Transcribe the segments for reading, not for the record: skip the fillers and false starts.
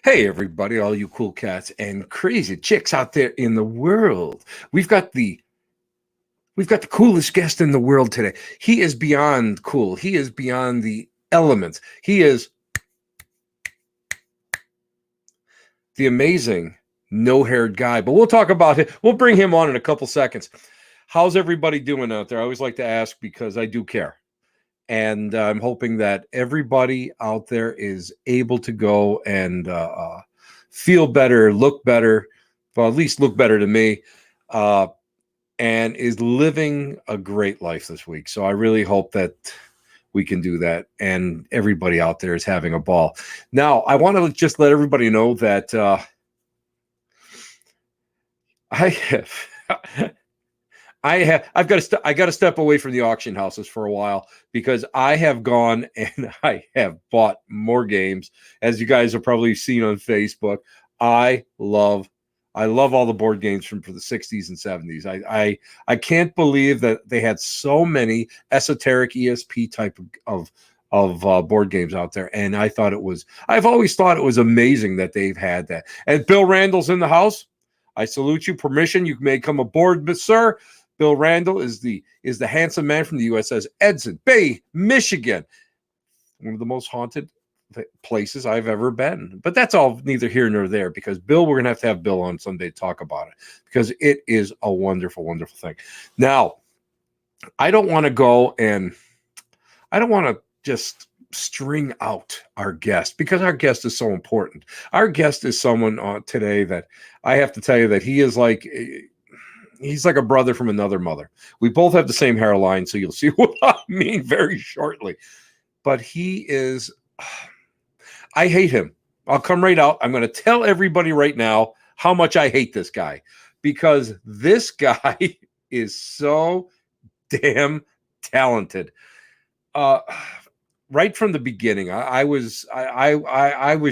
Hey everybody, all you cool cats and crazy chicks out there in the world. We've got the coolest guest in the world today. He is beyond cool. He is beyond the elements. He is the amazing no-haired guy. But we'll talk about it. We'll bring him on in a couple seconds. How's everybody doing out there? I always like to ask because I do care. And I'm hoping that everybody out there is able to go and feel better, look better, well, at least look better to me, and is living a great life this week. So I really hope that we can do that, and everybody out there is having a ball. Now, I want to just let everybody know that I have. I've got to step away from the auction houses for a while because I have gone and I have bought more games, as you guys have probably seen on Facebook. I love all the board games from the 60s and 70s. I can't believe that they had so many esoteric ESP type of board games out there, and I've always thought it was amazing that they've had that. And Bill Randall's in the house. I salute you. Permission. You may come aboard, but sir. Bill Randall is the handsome man from the USS Edson Bay, Michigan. One of the most haunted places I've ever been. But that's all neither here nor there, because Bill, we're going to have Bill on someday to talk about it, because it is a wonderful, wonderful thing. Now, I don't want to just string out our guest, because our guest is so important. Our guest is someone today that I have to tell you that he's like a brother from another mother. We both have the same hairline, so you'll see what I mean very shortly. But he is, I hate him. I'll come right out. I'm going to tell everybody right now how much I hate this guy, because this guy is so damn talented. Right from the beginning, I was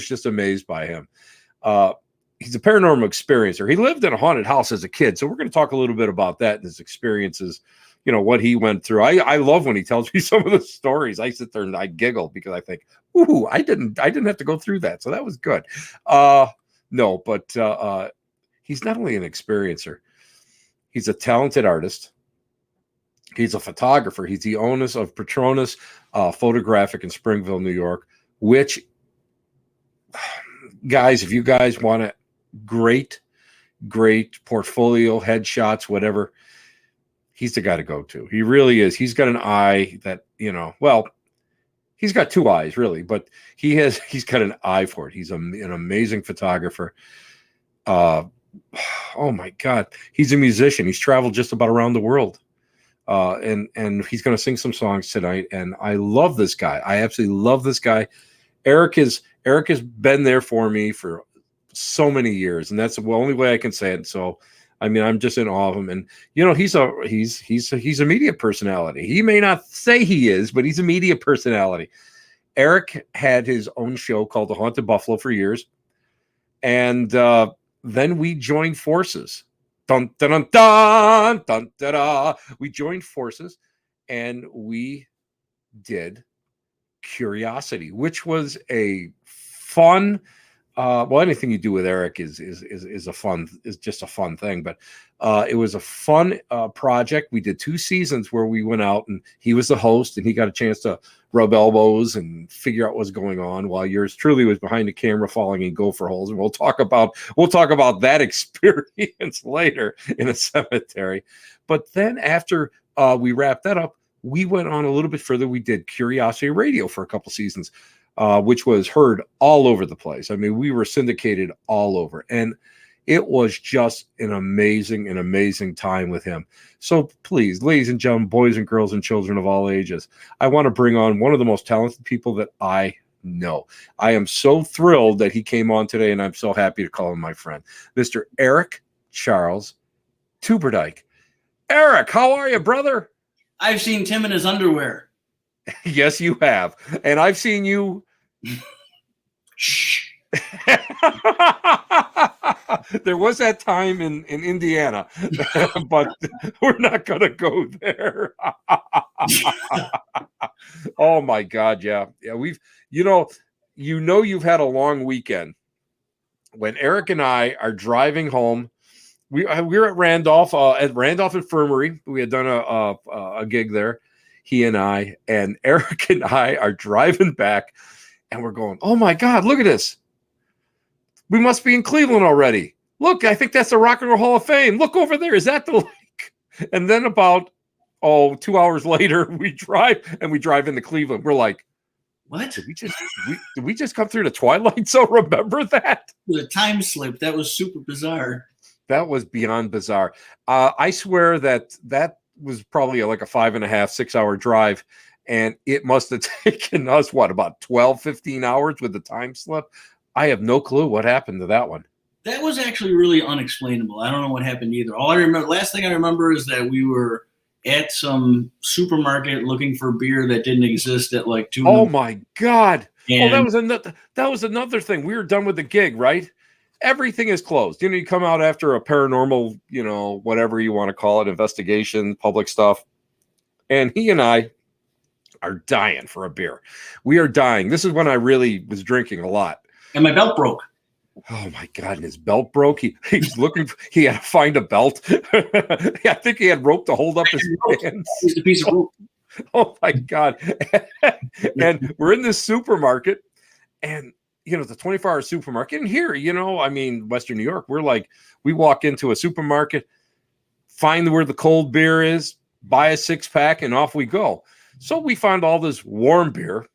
just amazed by him. He's a paranormal experiencer. He lived in a haunted house as a kid. So we're going to talk a little bit about that and his experiences, what he went through. I love when he tells me some of the stories. I sit there and I giggle because I think, ooh, I didn't have to go through that. So that was good. No, but he's not only an experiencer, he's a talented artist. He's a photographer. He's the owner of Patronus Photographic in Springville, New York, which, guys, if you guys want to great portfolio, headshots, whatever, he's the guy to go to. He really is. He's got an eye that, well, he's got two eyes really, but he's got an eye for it. He's an amazing photographer. Oh my God. He's a musician. He's traveled just about around the world. And he's going to sing some songs tonight. And I love this guy. I absolutely love this guy. Eric has been there for me for so many years, and that's the only way I can say it. So, I mean, I'm just in awe of him. And he's a media personality. He may not say he is, but he's a media personality. Eric had his own show called The Haunted Buffalo for years, and then we joined forces. Dun dun dun dun dun da da. We joined forces, and we did Curiosity, which was a fun, well, anything you do with Eric is just a fun thing, but it was a fun project. We did 2 seasons where we went out and he was the host, and he got a chance to rub elbows and figure out what's going on, while yours truly was behind the camera falling in gopher holes. And we'll talk about that experience later in a cemetery. But then after we wrapped that up, we went on a little bit further. We did Curiosity Radio for a couple seasons, which was heard all over the place. I mean, we were syndicated all over, and it was just an amazing time with him. So please, ladies and gentlemen, boys and girls and children of all ages, I want to bring on one of the most talented people that I know. I am so thrilled that he came on today, and I'm so happy to call him my friend, Mr. Eric Charles Tuberdyke. Eric, how are you, brother? I've seen Tim in his underwear. Yes, you have. And I've seen you. Shh. There was that time in Indiana, but we're not going to go there. Oh, my God. Yeah. Yeah. You've had a long weekend. when Eric and I are driving home, we were at Randolph Infirmary. We had done a gig there, he and I, and Eric and I are driving back, and we're going, oh my God, look at this. We must be in Cleveland already. Look, I think that's the Rock and Roll Hall of Fame. Look over there. Is that the lake? And then about 2 hours later, we drive into Cleveland. We're like, What? did we just come through the Twilight Zone? Remember that? The time slip. That was super bizarre. That was beyond bizarre. I swear that was probably like a 5.5, 6 hour drive. And it must have taken us, about 12, 15 hours with the time slip? I have no clue what happened to that one. That was actually really unexplainable. I don't know what happened either. Last thing I remember is that we were at some supermarket looking for beer that didn't exist at like 2. Oh my God. And that was another thing. We were done with the gig, right? Everything is closed. You come out after a paranormal, whatever you want to call it, investigation, public stuff. And he and I are dying for a beer. We are dying. This is when I really was drinking a lot. And my belt broke. Oh my God. And his belt broke. He's looking, he had to find a belt. I think he had rope to hold up his pants. Just a piece of rope. Oh my God. And we're in this supermarket, and the 24-hour supermarket. And here, Western New York, we walk into a supermarket, find where the cold beer is, buy a 6-pack, and off we go. So we find all this warm beer,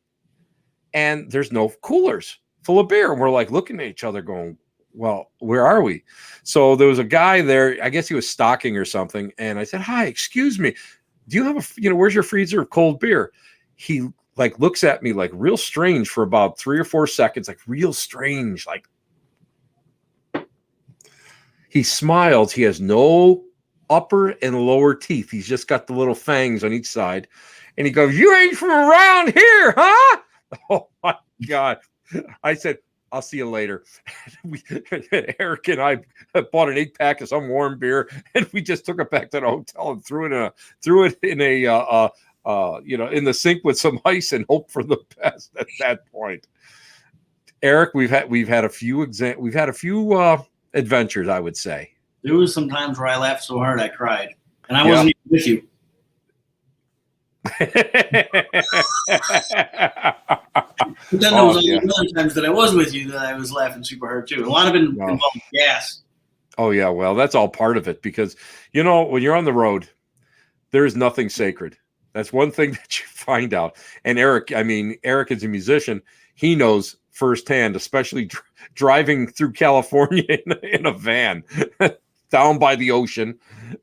and there's no coolers full of beer. And we're like looking at each other going, well, where are we? So there was a guy there, I guess he was stocking or something. And I said, hi, excuse me. Do you have where's your freezer of cold beer? He looks at me like real strange for about 3 or 4 seconds, like real strange. Like he smiled. He has no upper and lower teeth. He's just got the little fangs on each side. And he goes, you ain't from around here, huh? Oh my God. I said, I'll see you later. Eric and I bought an 8-pack of some warm beer, and we just took it back to the hotel and threw it in in the sink with some ice and hope for the best at that point. Eric, we've had a few adventures, I would say. There was some times where I laughed so hard I cried, and I wasn't even with you. But then there was other times that I was with you that I was laughing super hard too. A lot of it involved gas. Oh yeah, well, that's all part of it because when you're on the road, there is nothing sacred. That's one thing that you find out. And Eric is a musician. He knows firsthand, especially driving through California in a van down by the ocean.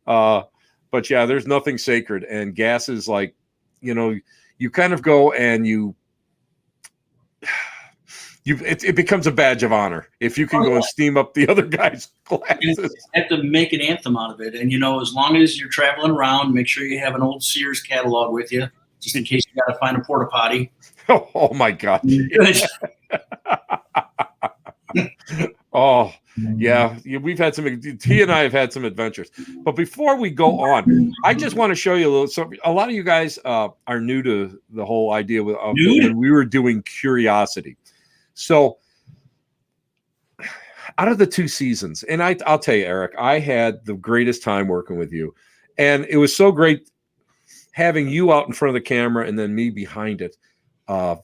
But yeah, there's nothing sacred, and gas is like, you kind of go and it becomes a badge of honor if you can go and steam up the other guy's glasses. You have to make an anthem out of it. And, as long as you're traveling around, make sure you have an old Sears catalog with you, just in case you got to find a porta potty. Oh my God. Oh, yeah. We've had he and I have had some adventures. But before we go on, I just want to show you a little. So a lot of you guys are new to the whole idea when we were doing Curiosity. So out of the 2 seasons, and I'll tell you, Eric, I had the greatest time working with you. And it was so great having you out in front of the camera and then me behind it. There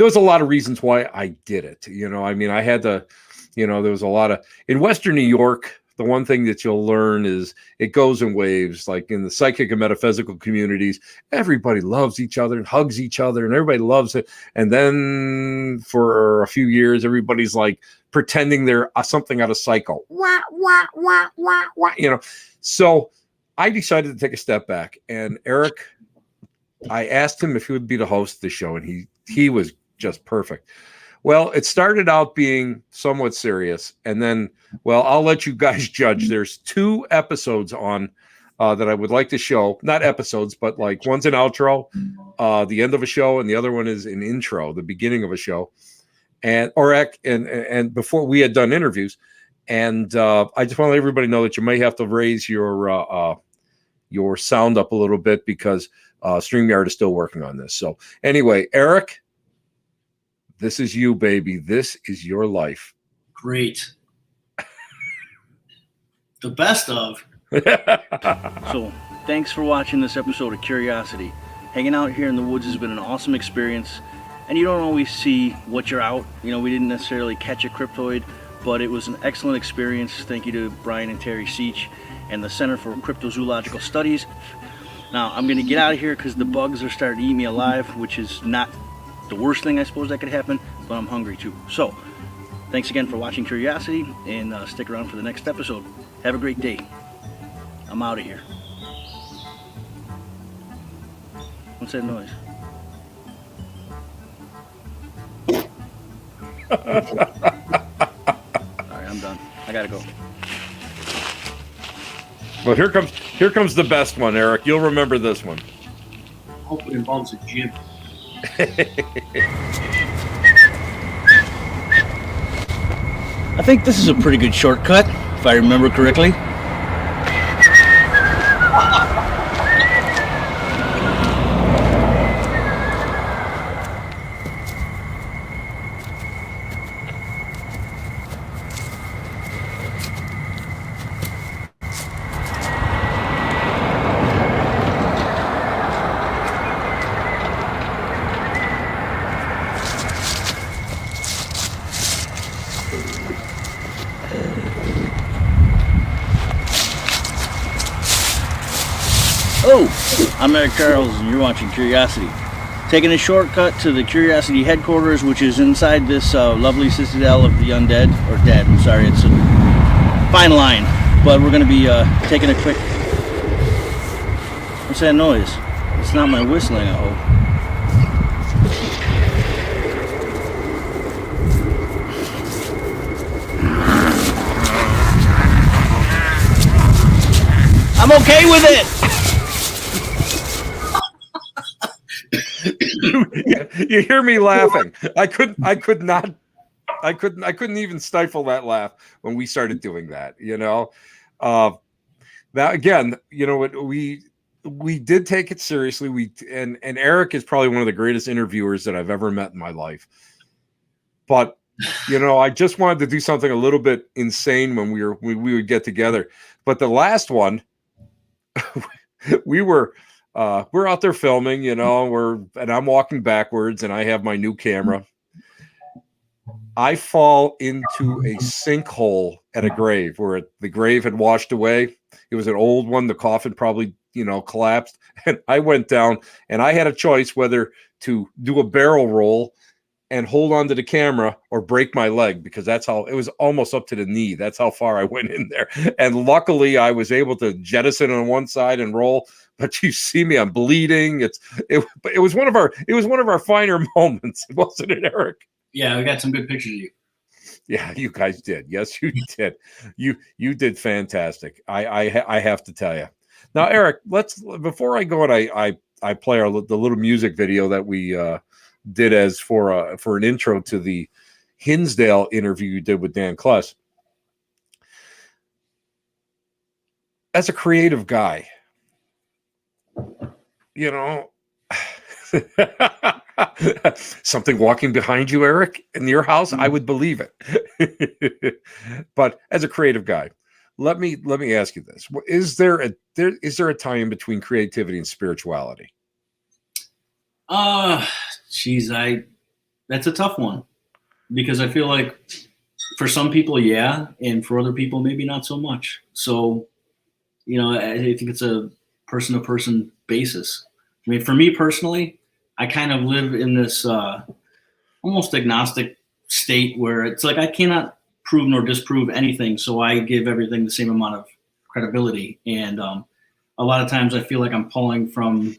was a lot of reasons why I did it. I had to, there was a lot of, in Western New York, the one thing that you'll learn is it goes in waves. Like in the psychic and metaphysical communities, everybody loves each other and hugs each other and everybody loves it. And then for a few years, everybody's like pretending they're something out of Psycho. Wah, wah, wah, wah, wah, So I decided to take a step back, and Eric, I asked him if he would be the host of the show, and he was just perfect. Well, it started out being somewhat serious, and then, I'll let you guys judge. There's 2 episodes on that I would like to show. Not episodes, but like one's an outro, the end of a show, and the other one is an intro, the beginning of a show. And before we had done interviews, and I just want to let everybody know that you may have to raise your sound up a little bit because StreamYard is still working on this. So anyway, Eric, This is you, baby. This is your life. Great. The best of. So, thanks for watching this episode of Curiosity. Hanging out here in the woods has been an awesome experience, and you don't always see what you're out. You know, we didn't necessarily catch a cryptoid, but it was an excellent experience. Thank you to Brian and Terry Seach and the Center for Cryptozoological Studies. Now, I'm going to get out of here because the bugs are starting to eat me alive, which is not the worst thing I suppose that could happen, but I'm hungry too. So, thanks again for watching Curiosity, and stick around for the next episode. Have a great day. I'm out of here. What's that noise? Alright, I'm done. I gotta go. But here comes the best one, Eric. You'll remember this one. I hope it involves a jib. I think this is a pretty good shortcut, if I remember correctly. I'm Eric Charles, and you're watching Curiosity. Taking a shortcut to the Curiosity headquarters, which is inside this lovely citadel of the undead, or dead, I'm sorry, it's a fine line. But we're going to be taking a quick... What's that noise? It's not my whistling, I hope. I'm okay with it! You hear me laughing. I couldn't even stifle that laugh when we started doing that, you know. That again, you know what, we did take it seriously. And Eric is probably one of the greatest interviewers that I've ever met in my life. But you know, I just wanted to do something a little bit insane when we would get together. But the last one, we're out there filming, you know, and I'm walking backwards and I have my new camera. I fall into a sinkhole at a grave where the grave had washed away. It was an old one. The coffin probably, you know, collapsed. And I went down and I had a choice whether to do a barrel roll and hold on to the camera or break my leg, because that's how it was, almost up to the knee. That's how far I went in there. And luckily I was able to jettison on one side and roll. But you see me, I'm bleeding. It was one of our finer moments, wasn't it, Eric? Yeah, we got some good pictures of you. Yeah, you guys did. Yes, you did. You did fantastic. I have to tell you. Now, Eric, before I go and I play the little music video that we did as for an intro to the Hinsdale interview you did with Dan Kless. As a creative guy, you know, something walking behind you, Eric, in your house, I would believe it. But as a creative guy, let me ask you this: is there a tie-in between creativity and spirituality? Geez, that's a tough one, because I feel like for some people, yeah, and for other people, maybe not so much. So, you know, I think it's a person-to-person basis. I mean, for me personally, I kind of live in this almost agnostic state where it's like I cannot prove nor disprove anything, so I give everything the same amount of credibility. And a lot of times I feel like I'm pulling from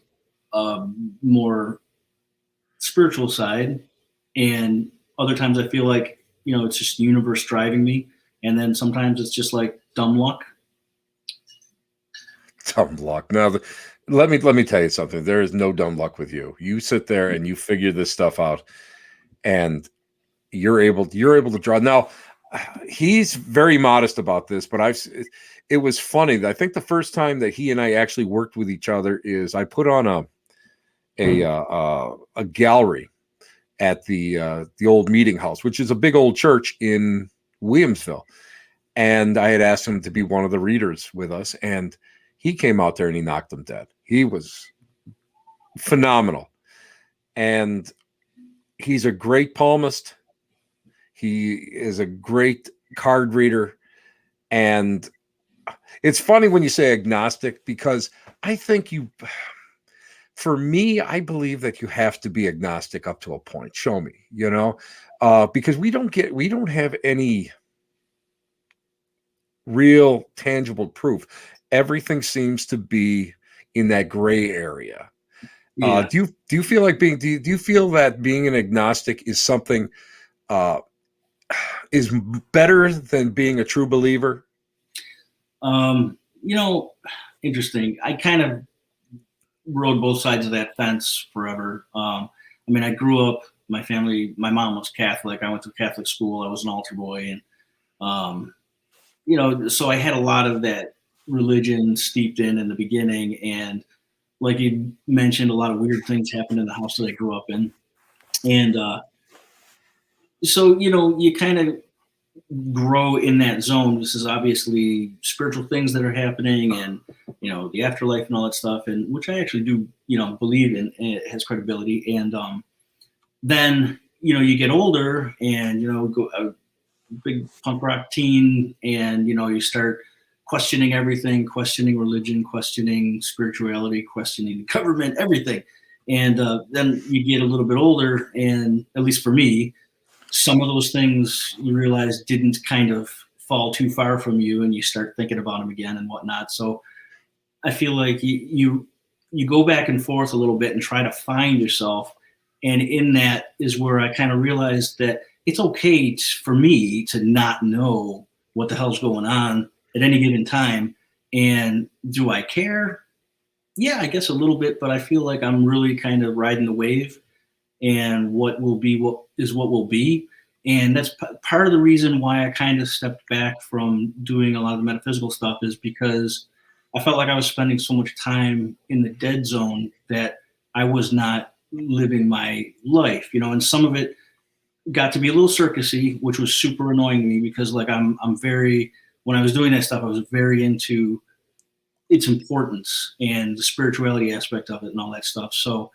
more spiritual side, and other times I feel like, you know, it's just the universe driving me, and then sometimes it's just like dumb luck. Dumb luck. Now, let me tell you something. There is no dumb luck with you. You sit there and you figure this stuff out, and you're able to draw. Now, he's very modest about this, but it was funny. I think the first time that he and I actually worked with each other is I put on a gallery, at the old meeting house, which is a big old church in Williamsville. And I had asked him to be one of the readers with us, and he came out there and he knocked them dead. He was phenomenal. And he's a great palmist. He is a great card reader. And it's funny when you say agnostic, because I think for me, I believe that you have to be agnostic up to a point. Show me, because we don't have any real tangible proof. Everything seems to be in that gray area. Yeah. Do you feel like do you feel that being an agnostic is something is better than being a true believer? Interesting. I kind of rode both sides of that fence forever. I mean, I grew up, my mom was Catholic. I went to Catholic school. I was an altar boy. And, so I had a lot of that religion steeped in the beginning. And like you mentioned, a lot of weird things happened in the house that I grew up in. And so, you kind of grow in that zone. This is obviously spiritual things that are happening, and the afterlife and all that stuff, and which I actually do believe in, and it has credibility. And then you get older, and go a big punk rock teen, and you start questioning everything, questioning religion, questioning spirituality, questioning government, everything. And then you get a little bit older, and at least for me, some of those things you realize didn't kind of fall too far from you, and you start thinking about them again and whatnot. So I feel like you go back and forth a little bit and try to find yourself. And in that is where I kind of realized that it's okay for me to not know what the hell's going on at any given time. And do I care? Yeah, I guess a little bit, but I feel like I'm really kind of riding the wave, and what will be what will be. And that's part of the reason why I kind of stepped back from doing a lot of the metaphysical stuff, is because I felt like I was spending so much time in the dead zone that I was not living my life, and some of it got to be a little circusy, which was super annoying to me, because like I'm very, when I was doing that stuff, I was very into its importance and the spirituality aspect of it and all that stuff. So,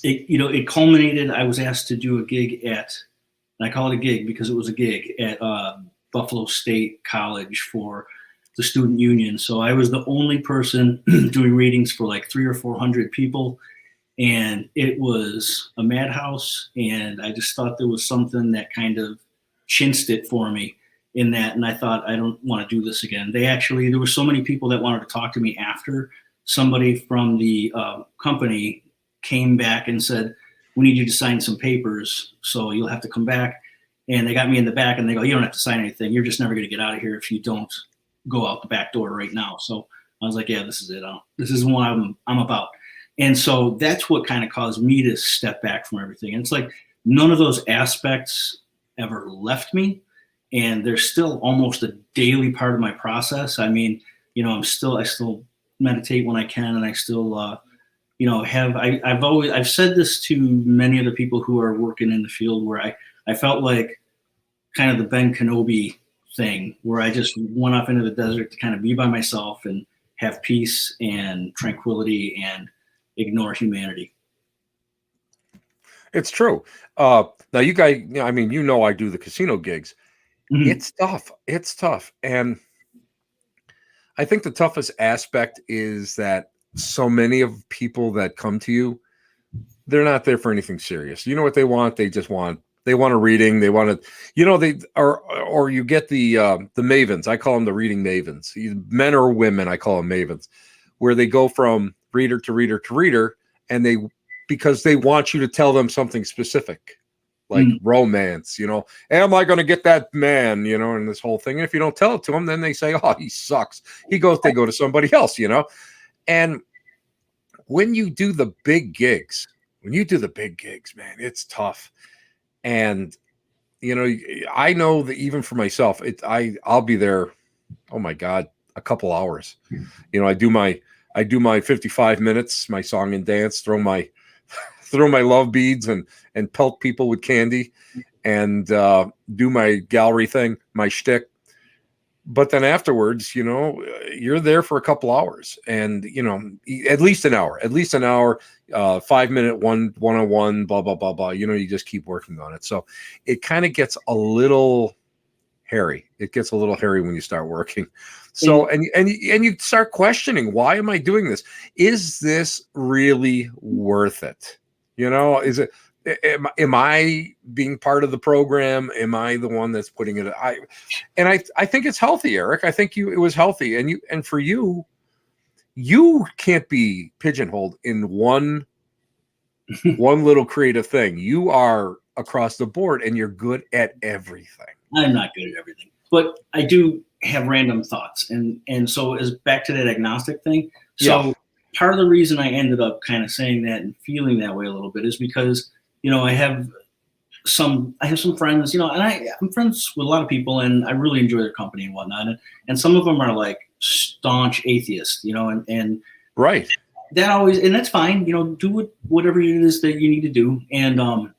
it culminated. I was asked to do a gig and I call it a gig because it was a gig at Buffalo State College for the student union. So I was the only person doing readings for like 300 or 400 people. And it was a madhouse. And I just thought there was something that kind of chinced it for me in that. And I thought, I don't want to do this again. There were so many people that wanted to talk to me after. Somebody from the company came back and said, we need you to sign some papers, so you'll have to come back. And they got me in the back, and they go, you don't have to sign anything. You're just never going to get out of here if you don't go out the back door right now. So I was like, yeah, this is it. This is what I'm about. And so that's what kind of caused me to step back from everything. And it's like none of those aspects ever left me. And they're still almost a daily part of my process. I mean, I still meditate when I can, and I still, I've said this to many of the people who are working in the field, where I felt like kind of the Ben Kenobi thing, where I just went off into the desert to kind of be by myself and have peace and tranquility and ignore humanity. It's true. Now you guys, I mean, I do the casino gigs. Mm-hmm. It's tough. And I think the toughest aspect is that so many of people that come to you, they're not there for anything serious. You know what they want? They want a reading. They want to, or you get the mavens. I call them the reading mavens. Men or women, I call them mavens, where they go from reader to reader to reader, and because they want you to tell them something specific, like romance, am I going to get that man, and this whole thing. And if you don't tell it to them, then they say, oh, he sucks. They go to somebody else, And when you do the big gigs, man, it's tough. And, I know that even for myself, I'll be there, oh my God, a couple hours. I do my 55 minutes, my song and dance, throw throw my love beads and pelt people with candy and do my gallery thing, my shtick. But then afterwards, you're there for a couple hours, and at least an hour, 5-minute one-on-one, blah blah blah blah. You just keep working on it. So it kind of gets a little hairy. It gets a little hairy when you start working. So and you start questioning, why am I doing this? Is this really worth it? Is it? Am I being part of the program? Am I the one that's putting it? I think it's healthy, Eric. I think it was healthy, and for you can't be pigeonholed in one little creative thing. You are across the board, and you're good at everything. I'm not good at everything, but I do have random thoughts, and so is back to that agnostic thing. So part of the reason I ended up kind of saying that and feeling that way a little bit is because I have some friends, and I'm friends with a lot of people, and I really enjoy their company and whatnot. And some of them are like staunch atheists, and right. That always, and that's fine, do whatever it is that you need to do. And,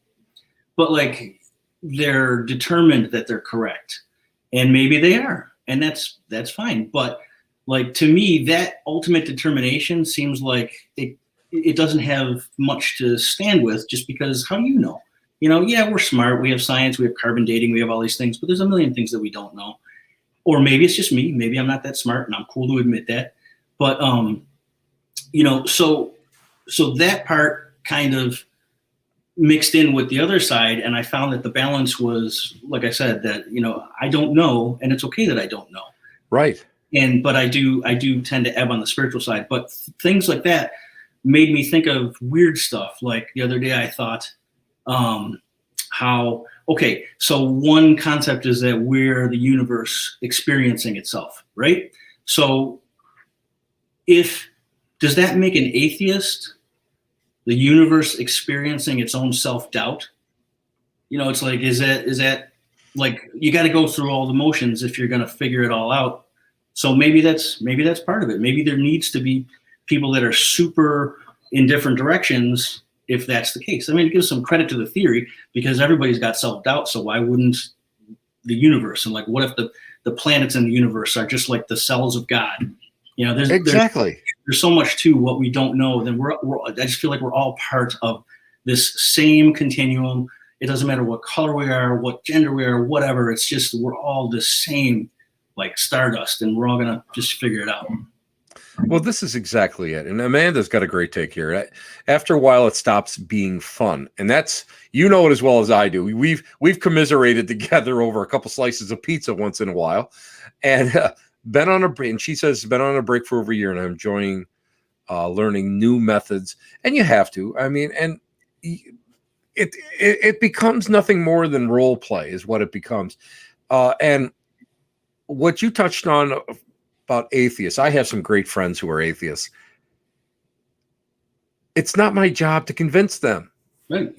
but like, they're determined that they're correct, and maybe they are, and that's fine. But like, to me, that ultimate determination seems like it doesn't have much to stand with, just because how do you know? Yeah, we're smart. We have science. We have carbon dating. We have all these things, but there's a million things that we don't know. Or maybe it's just me. Maybe I'm not that smart, and I'm cool to admit that. But so that part kind of mixed in with the other side, and I found that the balance was, like I said, that I don't know, and it's okay that I don't know. Right. But I do tend to ebb on the spiritual side. But things like that made me think of weird stuff. Like the other day, I thought, so one concept is that we're the universe experiencing itself, right? So does that make an atheist the universe experiencing its own self-doubt? It's like, is that like, you got to go through all the motions if you're going to figure it all out. So maybe that's part of it. Maybe there needs to be people that are super in different directions, if that's the case. I mean, it gives some credit to the theory, because everybody's got self-doubt. So why wouldn't the universe? And like, what if the planets in the universe are just like the cells of God? Exactly. There's so much to what we don't know. Then I just feel like we're all part of this same continuum. It doesn't matter what color we are, what gender we are, whatever. It's just, we're all the same, like stardust, and we're all going to just figure it out. Well, this is exactly it. And Amanda's got a great take here. After a while, it stops being fun. And that's, it as well as I do. We've commiserated together over a couple slices of pizza once in a while. And been on a break, and she says, been on a break for over a year, and I'm enjoying learning new methods. And you have to. I mean, and it becomes nothing more than role play is what it becomes. And what you touched on about atheists, I have some great friends who are atheists. It's not my job to convince them. Right.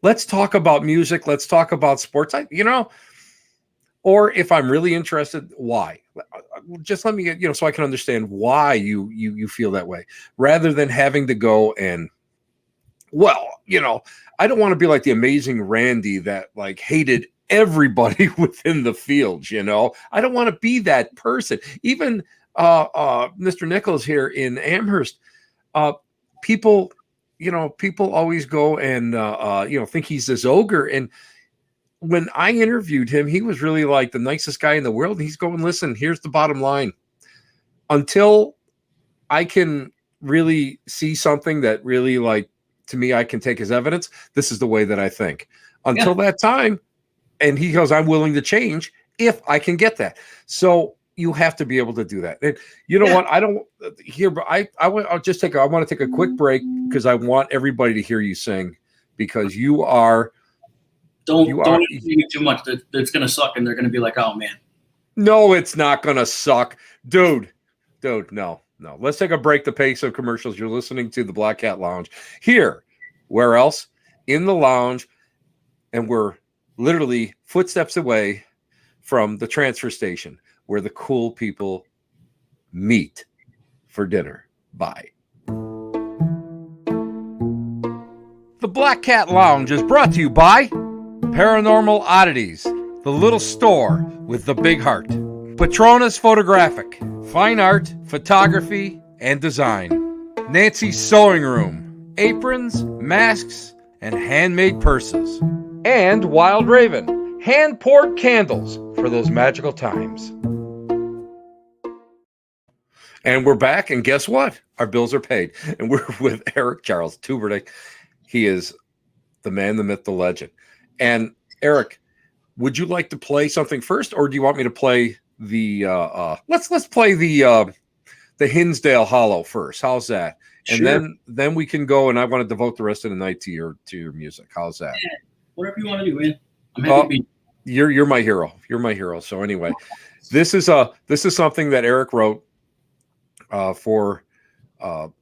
Let's talk about music. Let's talk about sports. Or if I'm really interested, why? Just let me get, so I can understand why you feel that way, rather than having to go and, I don't want to be like the Amazing Randy that like hated everybody within the field. I don't want to be that person. Even Mr. Nichols here in Amherst, people always go and think he's this ogre. And when I interviewed him, he was really like the nicest guy in the world. He's going, listen, here's the bottom line. Until I can really see something that really, like, to me, I can take as evidence, this is the way that I think. Until that time, and he goes, I'm willing to change if I can get that. So you have to be able to do that. And you know what? I don't hear, but I want to take a quick break, because I want everybody to hear you sing, because you are. Don't do too much. It's going to suck, and they're going to be like, oh, man. No, it's not going to suck. Dude, no. Let's take a break. The pace of commercials. You're listening to the Black Cat Lounge here. Where else? In the lounge. And we're literally footsteps away from the transfer station where the cool people meet for dinner. Bye. The The Black Cat Lounge is brought to you by Paranormal Oddities, the little store with the big heart. Patronus Photographic, fine art, photography, and design. Nancy's Sewing Room, aprons, masks, and handmade purses. And Wild Raven, hand-poured candles for those magical times. And we're back, and guess what? Our bills are paid. And we're with Eric Charles Tuberdyke. He is the man, the myth, the legend. And Eric, would you like to play something first, or do you want me to play the let's play the Hinsdale Hollow first? How's that? And Sure. then we can go, and I want to devote the rest of the night to your music. How's that? Yeah, whatever you want to do, man. I'm happy to be. You're my hero. You're my hero. So anyway, this is something that Eric wrote for our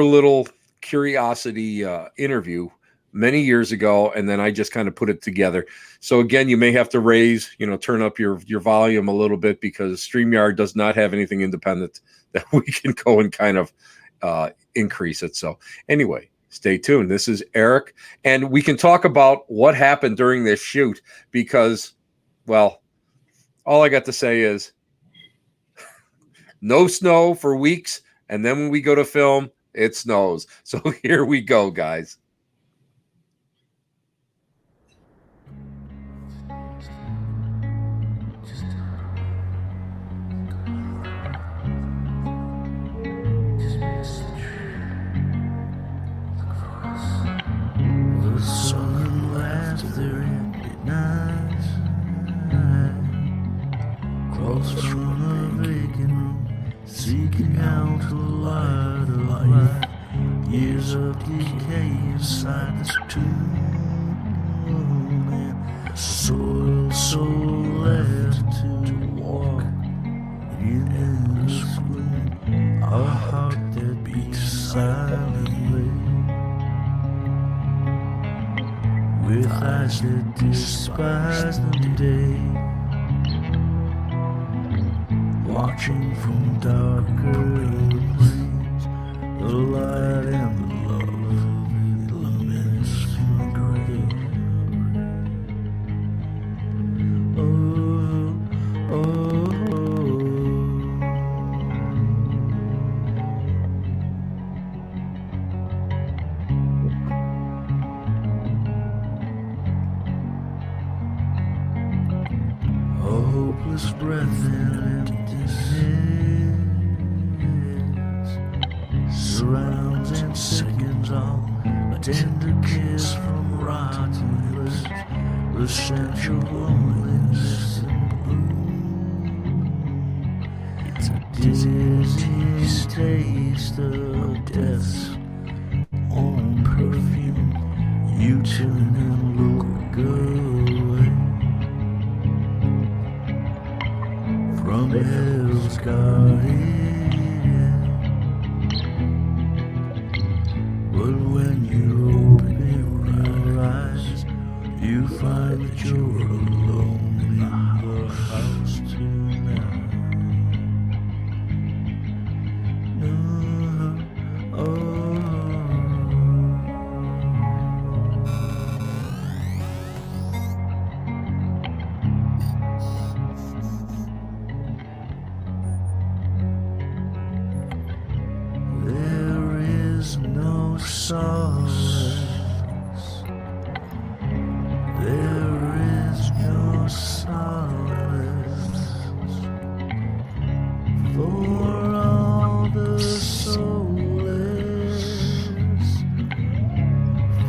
little curiosity interview many years ago, and then I just kind of put it together. So again, you may have to turn up your volume a little bit, because StreamYard does not have anything independent that we can go and kind of increase it. So anyway, stay tuned. This is Eric, and we can talk about what happened during this shoot, because, well, all I got to say is no snow for weeks, and then when we go to film, it snows. So here we go, guys. Seeking out the light of life, years of decay inside this tomb, and a soil soul left to walk in endless gloom, a heart that beats silently, with eyes that despise the day. Watching from darker planes, the light and the love illumines the grave. Oh, oh, oh. A hopeless breath in surrounds and seconds all, a tender kiss from rotten lips, the stench of loneliness and bloom. It's a dizzy taste of death's own perfume. You turn and look away from hell's guardian. But when you open your eyes, you find that you're alone in the house tonight. There is no solace. There is no solace for all the soulless,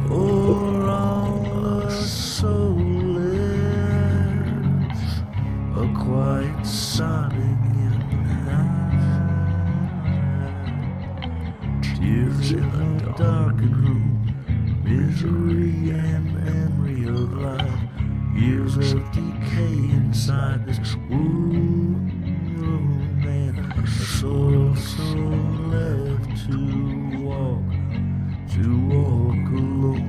for all the soulless, a quiet sobbing in the night, tears in a darkened room, misery and memory of life, years of decay inside this womb, and a soul left to walk alone.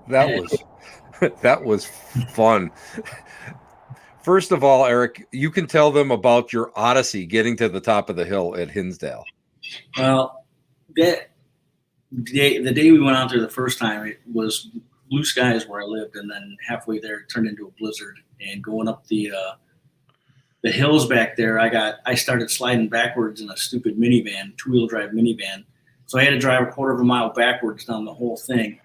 That That was fun. First of all, Eric, you can tell them about your odyssey getting to the top of the hill at Hinsdale. Well, the day we went out there the first time, it was blue skies where I lived, and then halfway there it turned into a blizzard. And going up the hills back there, I started sliding backwards in a stupid minivan, 2-wheel drive minivan. So I had to drive a quarter of a mile backwards down the whole thing,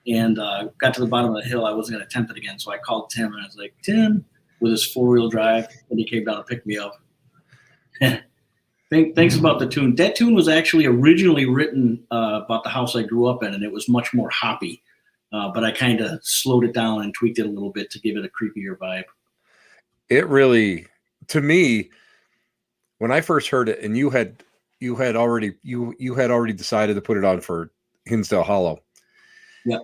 and got to the bottom of the hill. I wasn't going to attempt it again, so I called Tim, and I was like, Tim, with his 4-wheel drive, and he came down to pick me up. Thanks about the tune. That tune was actually originally written about the house I grew up in, and it was much more hoppy. But I kind of slowed it down and tweaked it a little bit to give it a creepier vibe. It really, to me, when I first heard it, and you had already decided to put it on for Hinsdale Hollow. Yeah,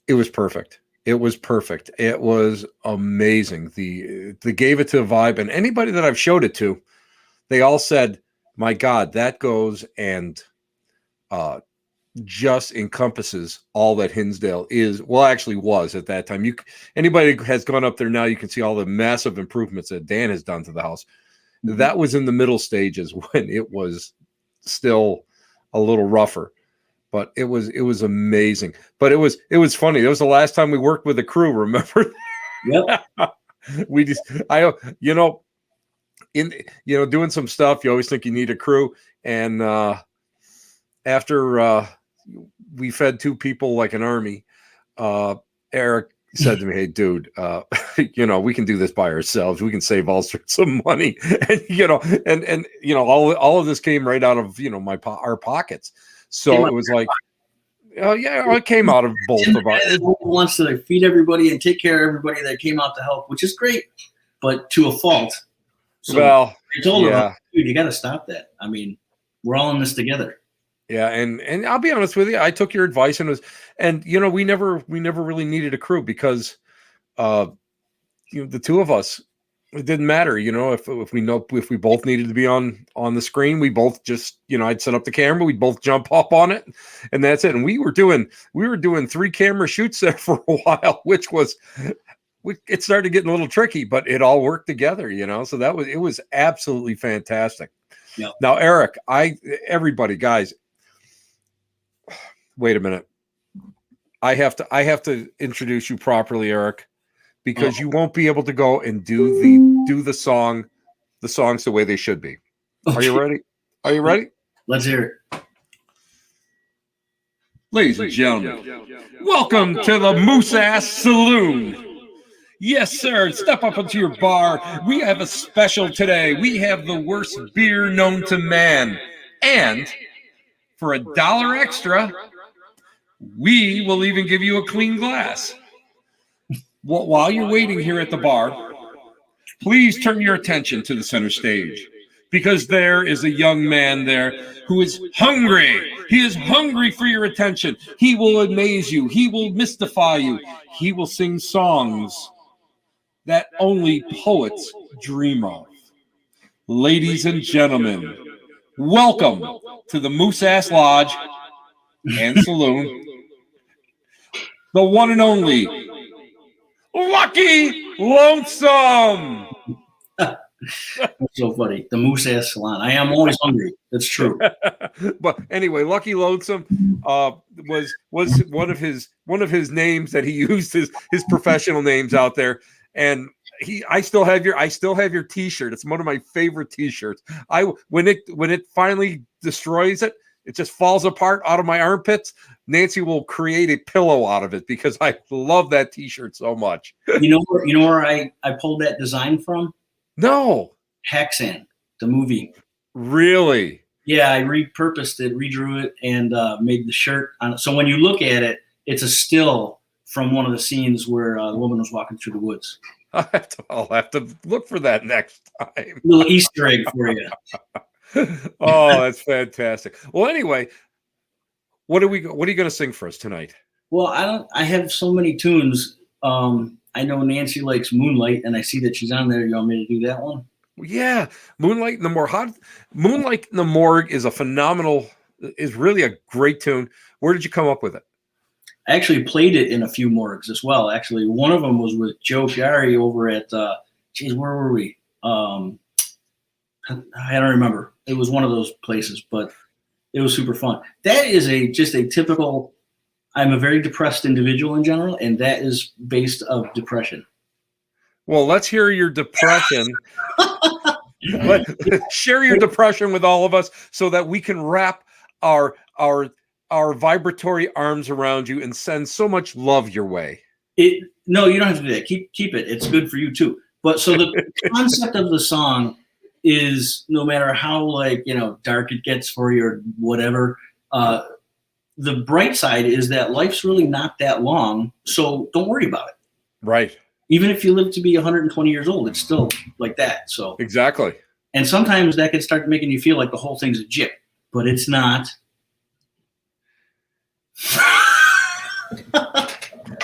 it was perfect. It was perfect. It was amazing. They gave it to a vibe, and anybody that I've showed it to, they all said, "My God, that goes and just encompasses all that Hinsdale is." Well, actually was at that time. Anybody who has gone up there now, you can see all the massive improvements that Dan has done to the house. Mm-hmm. That was in the middle stages when it was still a little rougher, but it was amazing. But it was funny. It was the last time we worked with a crew. Remember? Yep. Doing some stuff, you always think you need a crew, and after we fed 2 people like an army, Eric said to me, "Hey, dude, we can do this by ourselves. We can save all sorts of money." And all of this came right out of our pockets. So it was like, oh yeah, it came out of both of us. It wants to feed everybody and take care of everybody that came out to help, which is great, but to a fault. So I told him, dude, you got to stop that. I mean, we're all in this together. Yeah, and I'll be honest with you, I took your advice, and we never really needed a crew because the 2 of us, it didn't matter, if we both needed to be on the screen, we both just, I'd set up the camera, we'd both jump up on it, and that's it. And we were doing 3 camera shoots there for a while, which was it started getting a little tricky, but it all worked together, so it was absolutely fantastic. Yeah. Now, Eric, everybody, guys, wait a minute. I have to introduce you properly, Eric, because you won't be able to go and do the songs the way they should be. Okay. Are you ready? Are you ready? Let's hear it. Ladies and gentlemen, welcome to the Moose Ass Saloon. Yes, sir. Step up into your bar. We have a special today. We have the worst beer known to man. And for $1 extra, we will even give you a clean glass. While you're waiting here at the bar, please turn your attention to the center stage, because there is a young man there who is hungry. He is hungry for your attention. He will amaze you. He will mystify you. He will sing songs that only poets dream of. Ladies and gentlemen, welcome to the Moose Ass Lodge and Saloon, the one and only Lucky Lonesome. That's so funny. The Moose Ass Salon. I am always hungry. That's true. But anyway, Lucky Lonesome was one of his names that he used, his professional names out there. And I still have your T-shirt. It's one of my favorite T-shirts. When it finally destroys it, it just falls apart out of my armpits. Nancy will create a pillow out of it because I love that T-shirt so much. You know where I pulled that design from? No. Haxan, the movie. Really? Yeah, I repurposed it, redrew it, and made the shirt on it. So when you look at it, it's a still from one of the scenes where the woman was walking through the woods. I'll have to look for that next time. Little Easter egg for you. Oh, that's fantastic. Well, anyway, what are you going to sing for us tonight? Well, I have so many tunes. I know Nancy likes Moonlight, and I see that she's on there. You want me to do that one? Yeah, Moonlight in the Morgue. Moonlight in the Morgue is really a great tune. Where did you come up with it? I actually played it in a few morgues as well. Actually, one of them was with Joe Gary over at, where were we? I don't remember. It was one of those places, but it was super fun. That is just a typical, I'm a very depressed individual in general, and that is based of depression. Well, let's hear your depression. Share your depression with all of us so that we can wrap our vibratory arms around you and send so much love your way. No, you don't have to do that. Keep it. It's good for you too. But so the concept of the song is, no matter how dark it gets for you or whatever, the bright side is that life's really not that long, so don't worry about it. Right. Even if you live to be 120 years old, it's still like that. So exactly. And sometimes that can start making you feel like the whole thing's a jip, but it's not.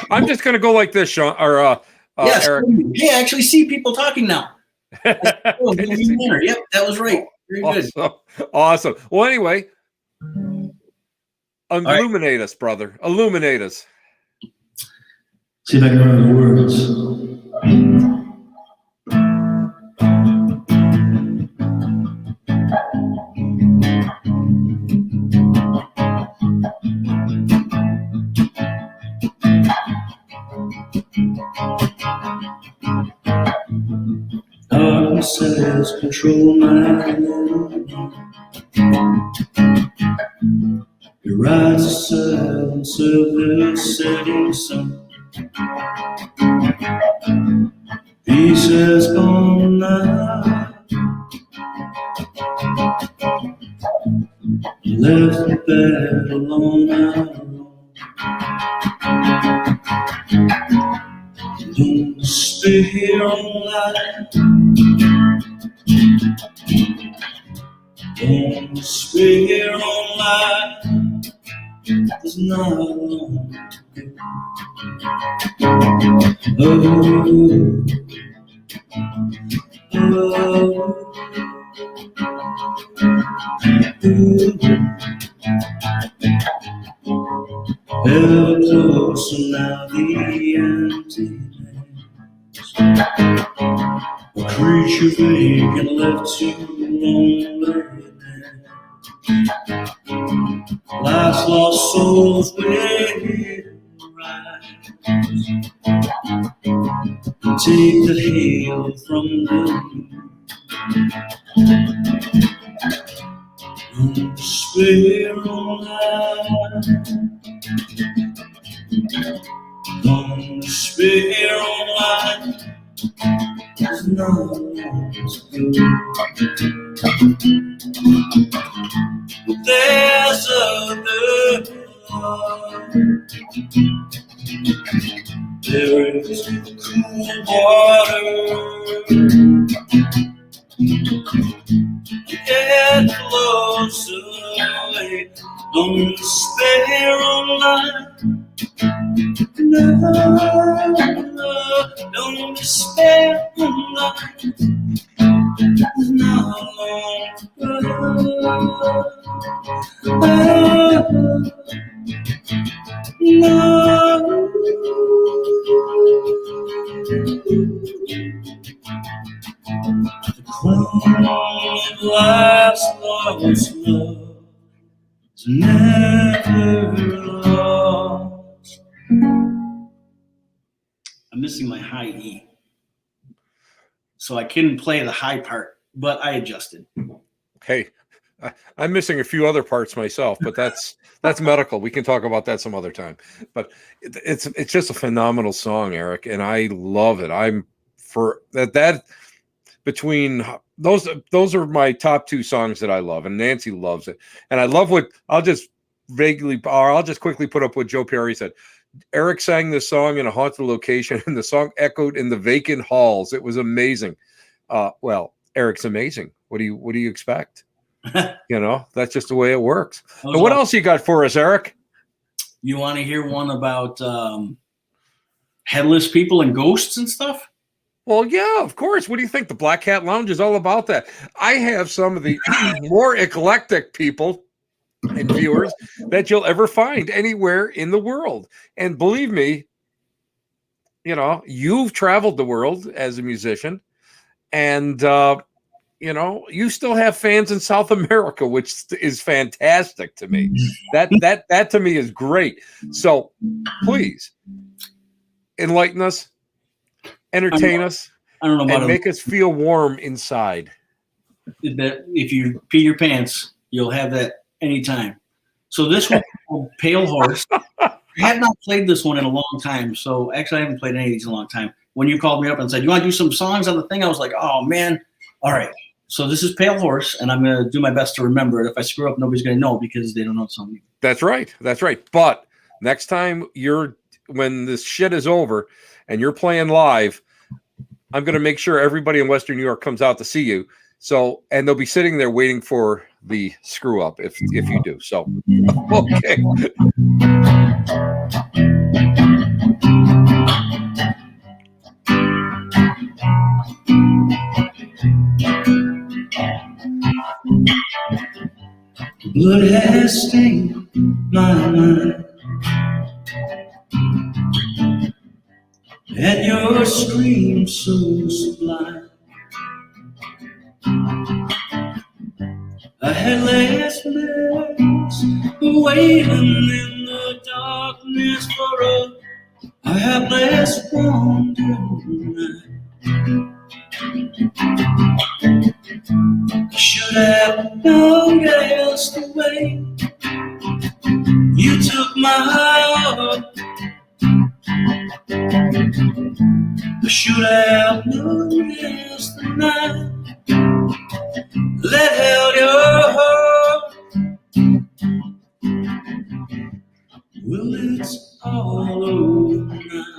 I'm just going to go like this, Sean, or yes, Eric. Yeah, I actually see people talking now. Yep, that was right. Very good. Awesome. Well, anyway, illuminate us, brother. Illuminate us. See if I can remember the words. Darkness says control my your rise to silence of the setting sun. Peace has gone now. Left the bed alone don't stay here all night. Don't stay here all night. There's not long. Ever closer now, the emptiness. A creature vacant, left too lonely. Life's lost souls will rise and take the hail from them. Don't despair all night. Don't despair all night. There's no one to go. But there's other love. There is cool water. Get closer, don't despair all night. No, don't despair all night. No, the crown of life's lost love is never lost. I'm missing my high E, so I couldn't play the high part, but I adjusted. Hey, I'm missing a few other parts myself, but that's medical. We can talk about that some other time. But it's just a phenomenal song, Eric, and I love it. I'm for that between those are my top two songs that I love, and Nancy loves it. And I love what I'll just quickly put up what Joe Perry said. Eric sang this song in a haunted location, and the song echoed in the vacant halls. It was amazing. Well, Eric's amazing. What do you expect? That's just the way it works. So what else you got for us, Eric? You want to hear one about headless people and ghosts and stuff? Well, yeah, of course. What do you think? The Black Cat Lounge is all about that. I have some of the more eclectic people and viewers that you'll ever find anywhere in the world. And believe me, you know, you've traveled the world as a musician, and you know, you still have fans in South America, which is fantastic to me. That to me is great. So please enlighten us, entertain us, I don't know about and make us feel warm inside. that. If you pee your pants, you'll have that anytime. So this one, called Pale Horse. I have not played this one in a long time. So actually, I haven't played any of these in a long time. When you called me up and said, you want to do some songs on the thing? I was like, oh, man. All right. So this is Pale Horse, and I'm going to do my best to remember it. If I screw up, nobody's going to know because they don't know something. That's right. That's right. But next time when this shit is over and you're playing live, I'm going to make sure everybody in Western New York comes out to see you. So, and they'll be sitting there waiting for the screw up if you do. So, okay. Blood has stained my mind, and your scream so sublime. A headless mess waiting in the darkness for a hapless wandering. I should have noticed the way you took my heart. I should have noticed the night that held your heart. Well, it's all over now.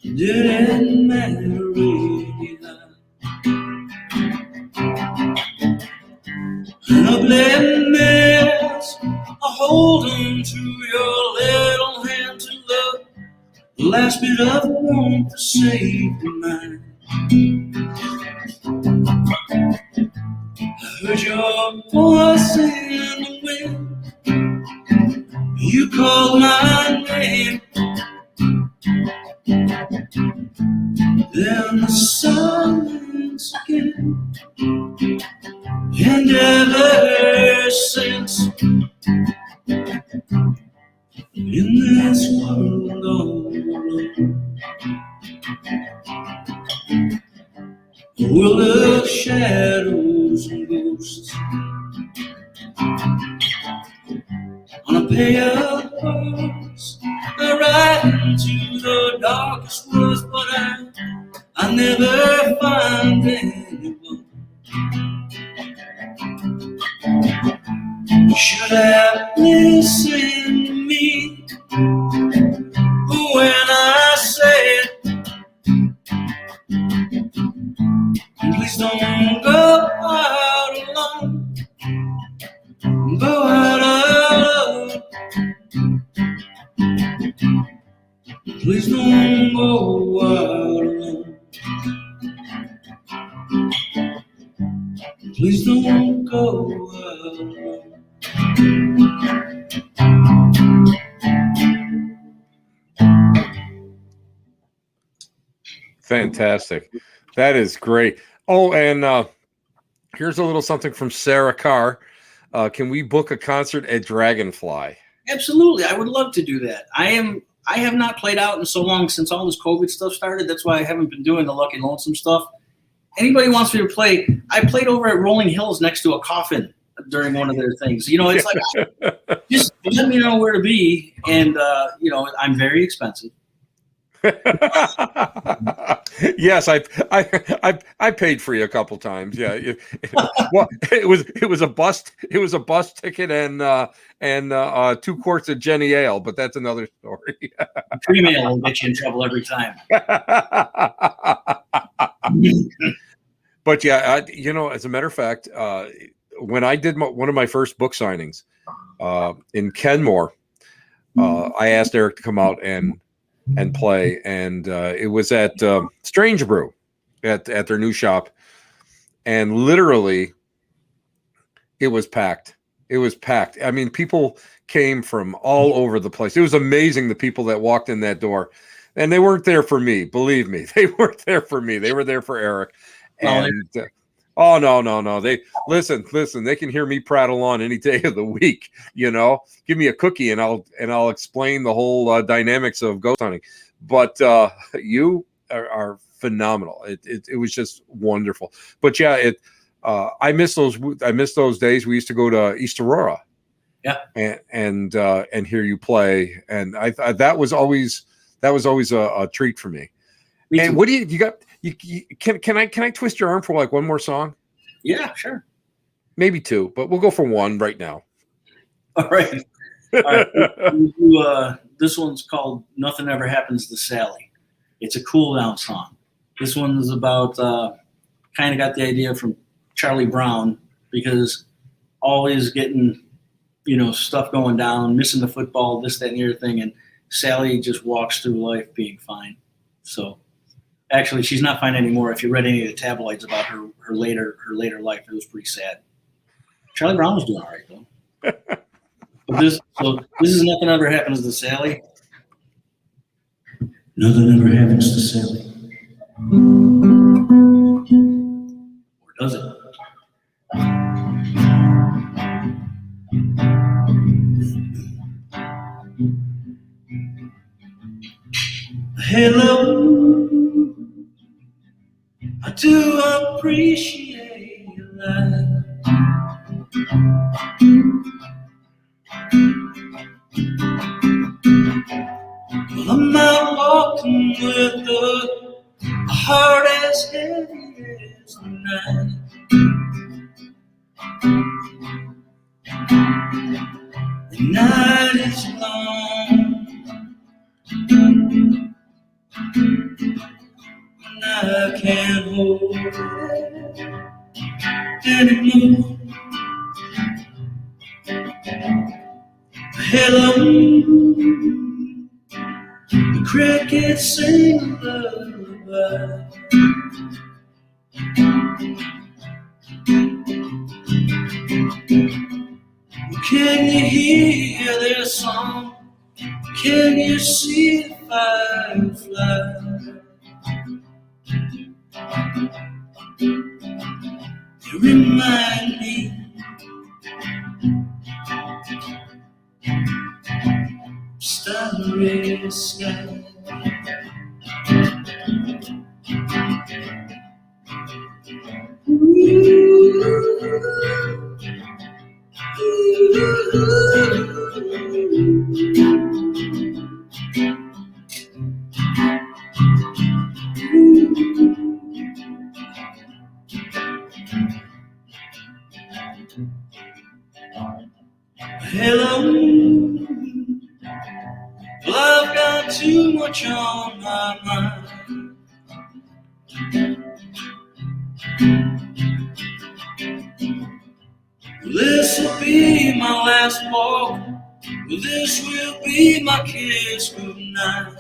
Didn't matter anyhow. An ugly mess, I hold on to your little hand to the last bit of warmth to save the night. I heard your voice in the wind. You called my name. Then the silence again. And ever since, in this world all alone, a world of shadows and ghosts, on a pale horse, I ride into the darkest woods, but I never find anyone. You should have listened to me when I said, please don't go out alone. Go out alone. Please don't go out alone. Please don't go out alone. Fantastic. That is great. Oh, and here's a little something from Sarah Carr. Can we book a concert at Dragonfly? Absolutely, I would love to do that. I have not played out in so long since all this COVID stuff started. That's why I haven't been doing the Lucky Lonesome stuff. Anybody wants me to play? I played over at Rolling Hills next to a coffin during one of their things. You know, it's like just let me know where to be, and you know, I'm very expensive. Yes, I paid for you a couple times. Yeah, well, it was a bus ticket and 2 quarts of Jenny Ale, but that's another story. Pre-mail will get you in trouble every time. But yeah, you know, as a matter of fact, when I did one of my first book signings in Kenmore, I asked Eric to come out and play, and it was at Strange Brew at their new shop, and literally It was packed. It was packed. I mean, people came from all over the place. It was amazing, the people that walked in that door. And they weren't there for me. Believe me, they weren't there for me. They were there for Eric. And oh, no. They listen. They can hear me prattle on any day of the week. You know, give me a cookie and I'll explain the whole dynamics of ghost hunting. But you are phenomenal. It was just wonderful. But yeah, I miss those days. We used to go to East Aurora. Yeah, and hear you play, and I that was always a treat for me. And too. what do you got? Can I twist your arm for like one more song? Yeah, sure. Maybe two, but we'll go for one right now. All right. All right. This one's called "Nothing Ever Happens to Sally." It's a cool down song. This one is about kind of got the idea from Charlie Brown, because always getting, stuff going down, missing the football, this, that, and the other thing. And Sally just walks through life being fine. So actually, she's not fine anymore. If you read any of the tabloids about her later life, it was pretty sad. Charlie Brown was doing all right, though. But this is Nothing Ever Happens to Sally. Nothing ever happens to Sally. Or does it? Hello, I do appreciate your life. Well, I'm out walking with a heart as heavy as the night. The night is long, and I can't hold it anymore. Hello, the crickets sing a lullaby. Can you hear their song? Can you see the firefly? You remind me of starry sky. Hello, well, I've got too much on my mind. This will be my last walk. This will be my kiss goodnight.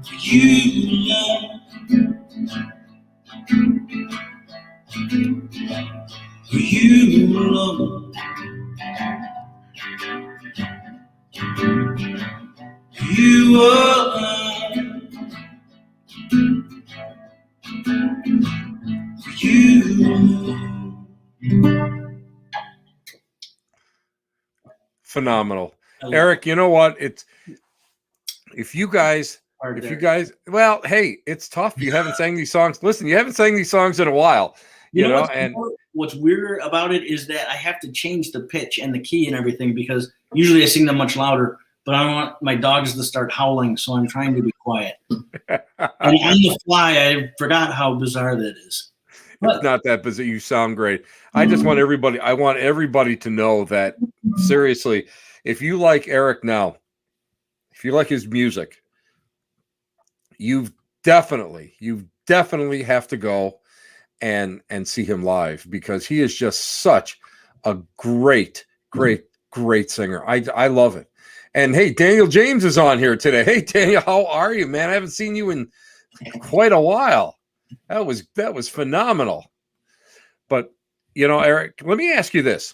For you alone. For you alone. For you alone. For you alone. Phenomenal. Eric, you know what? If you guys, well, hey, it's tough. You haven't sang these songs. Listen, you haven't sang these songs in a while, you know, and what's weird about it is that I have to change the pitch and the key and everything, because usually I sing them much louder, but I don't want my dogs to start howling, so I'm trying to be quiet. And on the fly, I forgot how bizarre that is. It's not that bizarre. You sound great. I just want everybody to know that, seriously, if you like Eric now, if you like his music, you definitely have to go and see him live, because he is just such a great singer. I love it. And hey, Daniel James is on here today. Hey, Daniel, how are you, man? I haven't seen you in quite a while. That was phenomenal. But Eric, let me ask you this.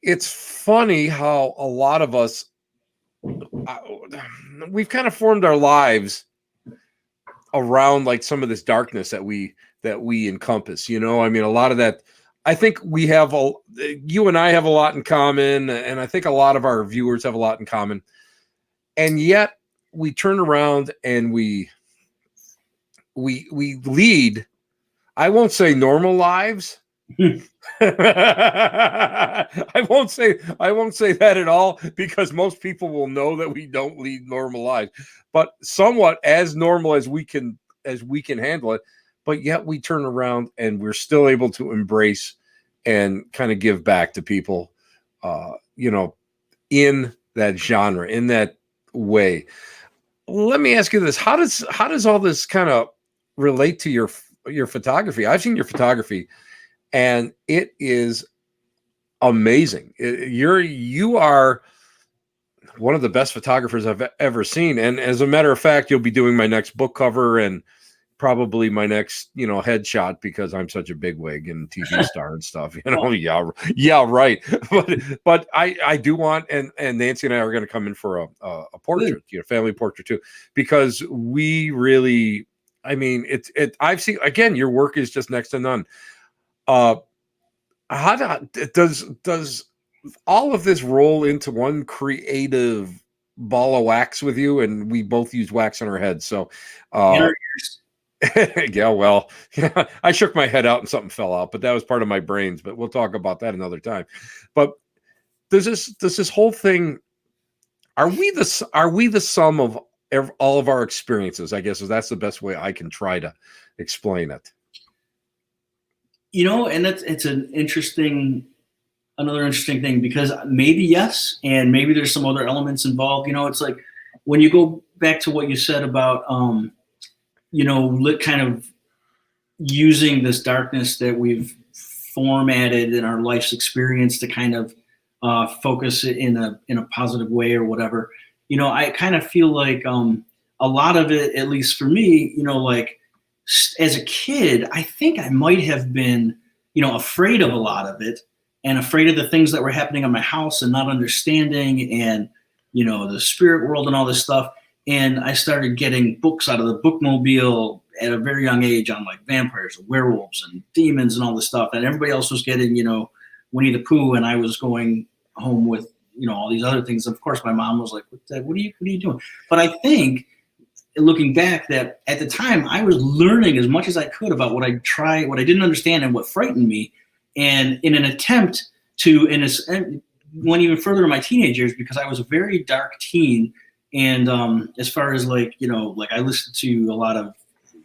It's funny how a lot of us we've kind of formed our lives around like some of this darkness that we encompass. I mean, a lot of that. I think you and I have a lot in common, and I think a lot of our viewers have a lot in common. And yet we turn around and we lead, I won't say normal lives. I won't say that at all, because most people will know that we don't lead normal lives, but somewhat as normal as we can handle it. But yet we turn around and we're still able to embrace and kind of give back to people, in that genre, in that way. Let me ask you this: How does all this kind of relate to your photography? I've seen your photography, and it is amazing. You are one of the best photographers I've ever seen. And as a matter of fact, you'll be doing my next book cover and probably my next, headshot, because I'm such a bigwig and TV star and stuff. Yeah, right. But I do want, and Nancy and I are going to come in for a portrait, family portrait too, because we really, I mean, I've seen, again, your work is just next to none. How does all of this roll into one creative ball of wax with you? And we both use wax on our heads, so yeah, well, I shook my head out and something fell out, but that was part of my brains. But we'll talk about that another time. But does this whole thing? Are we the sum of all of our experiences? I guess that's the best way I can try to explain it. And it's another interesting thing, because maybe yes, and maybe there's some other elements involved. It's like when you go back to what you said about kind of using this darkness that we've formatted in our life's experience to kind of focus it in a positive way or whatever. I kind of feel like a lot of it, at least for me, like as a kid, I think I might have been, afraid of a lot of it, and afraid of the things that were happening in my house and not understanding, and, the spirit world and all this stuff. And I started getting books out of the bookmobile at a very young age on like vampires and werewolves and demons and all this stuff. And everybody else was getting, Winnie the Pooh, and I was going home with, all these other things. Of course, my mom was like, what are you doing? But I think, looking back, that at the time I was learning as much as I could about what I didn't understand and what frightened me. And in an attempt to, went even further in my teenage years, because I was a very dark teen. And as far as like I listened to a lot of,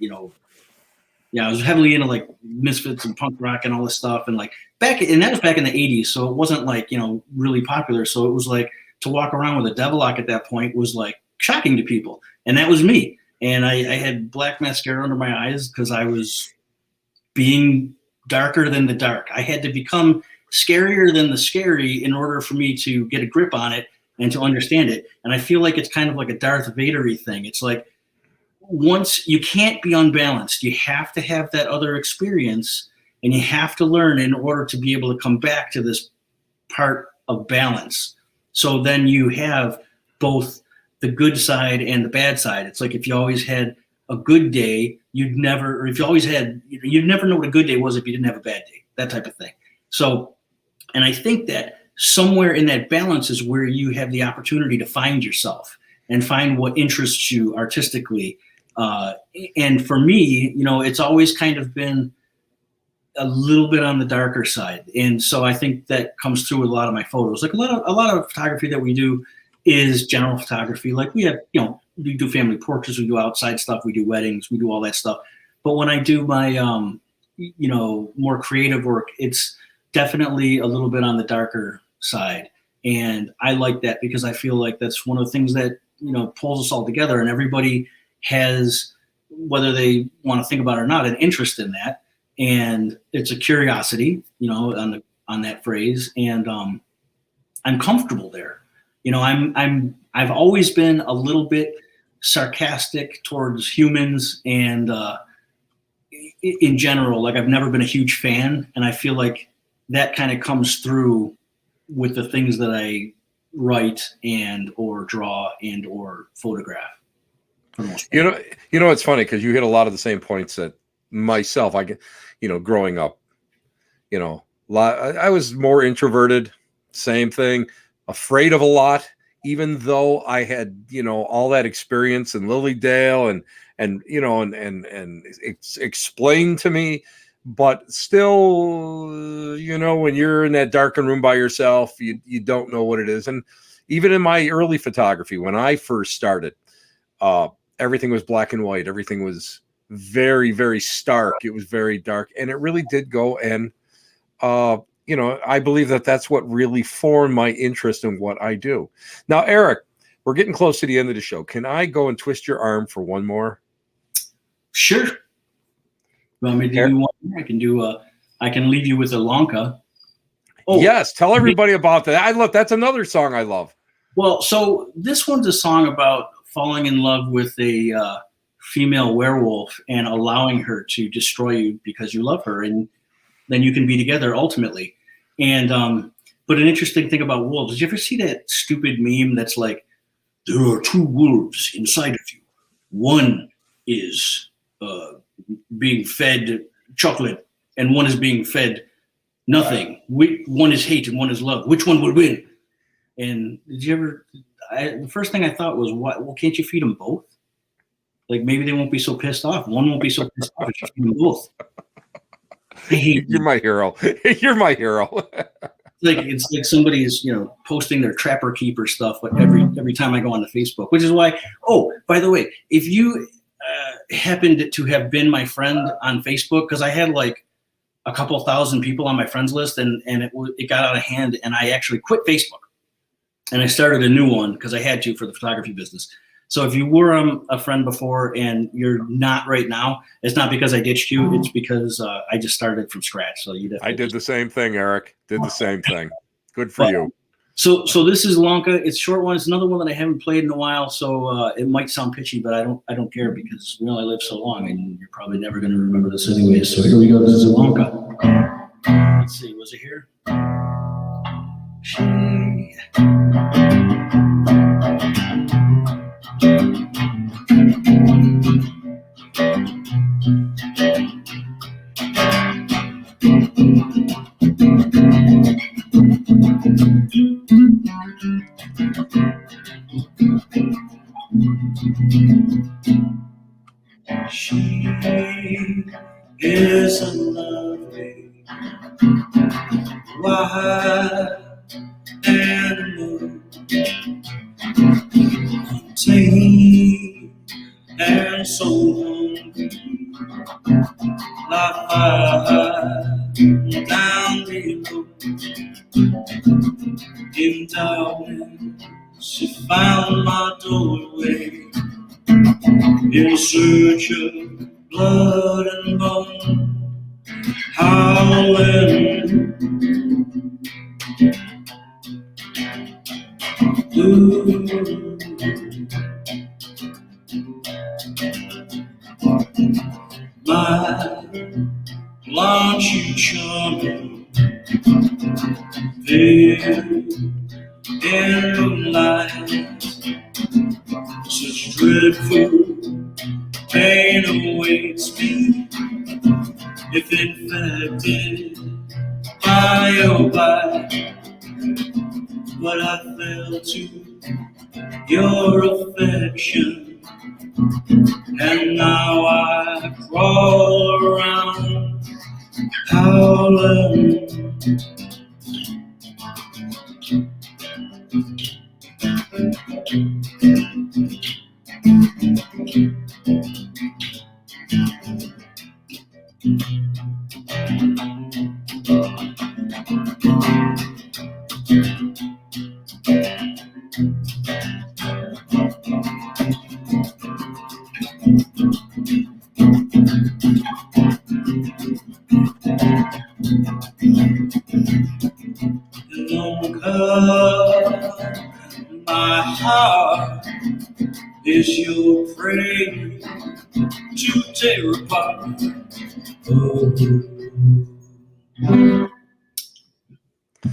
I was heavily into like Misfits and punk rock and all this stuff. And like that was back in the 80s. So it wasn't like, really popular. So it was like, to walk around with a devil lock at that point was like shocking to people. And that was me. And I had black mascara under my eyes because I was being darker than the dark. I had to become scarier than the scary in order for me to get a grip on it and to understand it. And I feel like it's kind of like a Darth Vader-y thing. It's like, once you can't be unbalanced, you have to have that other experience, and you have to learn in order to be able to come back to this part of balance. So then you have both the good side and the bad side. It's like if you always had a good day, you'd never know what a good day was if you didn't have a bad day, that type of thing. So, and I think that somewhere in that balance is where you have the opportunity to find yourself and find what interests you artistically. And for me, it's always kind of been a little bit on the darker side. And so I think that comes through with a lot of my photos. Like a lot of photography that we do is general photography. Like we have, we do family portraits, we do outside stuff, we do weddings, we do all that stuff. But when I do my, more creative work, it's definitely a little bit on the darker side. And I like that because I feel like that's one of the things that, pulls us all together, and everybody has, whether they want to think about it or not, an interest in that. And it's a curiosity, on that phrase. And I'm comfortable there. I've always been a little bit sarcastic towards humans and in general. Like, I've never been a huge fan, and I feel like that kind of comes through with the things that I write and or draw and or photograph. For the most part. It's funny because you hit a lot of the same points that myself. I get, growing up, I was more introverted. Same thing, afraid of a lot. Even though I had, all that experience in Lilydale and it's explained to me, but still, when you're in that darkened room by yourself, you don't know what it is. And even in my early photography, when I first started, everything was black and white. Everything was very, very stark. It was very dark, and it really did go. And I believe that that's what really formed my interest in what I do. Now, Eric, we're getting close to the end of the show. Can I go and twist your arm for one more? Sure. You want me to do one more? I can leave you with a Lanka. Oh, yes. Tell everybody about that. That's another song I love. Well, so this one's a song about falling in love with a female werewolf and allowing her to destroy you because you love her, and then you can be together ultimately. And but an interesting thing about wolves, did you ever see that stupid meme that's like, there are two wolves inside of you. One is being fed chocolate, and one is being fed nothing. One is hate and one is love. Which one would win? And did you ever? The first thing I thought was, what? Well, can't you feed them both? Like, maybe they won't be so pissed off. One won't be so pissed off if you feed them both. You're my hero. You're my hero. It's like somebody's posting their Trapper Keeper stuff every time I go on to Facebook, which is why. Oh, by the way, if you happened to have been my friend on Facebook, because I had like a couple thousand people on my friends list, and it got out of hand, and I actually quit Facebook, and I started a new one because I had to for the photography business. So if you were a friend before and you're not right now, it's not because I ditched you. It's because I just started from scratch. So I did the same thing, Eric. Did the same thing. Good for you. So this is Lanka. It's a short one. It's another one that I haven't played in a while. So it might sound pitchy, but I don't care because we only live so long, and you're probably never going to remember this anyways. So here we go. This is Lanka. Let's see. Was it here? She is a lovely white animal, tame and so hungry, like fire down below. In darkness, she found my doorway, in search of blood and bone, howling. Ooh. My blanche charming, veiled in moonlight, such dreadful pain awaits me if infected by your bite. But I fell to your affection, and now I crawl around howling. My heart is your prey to tear apart.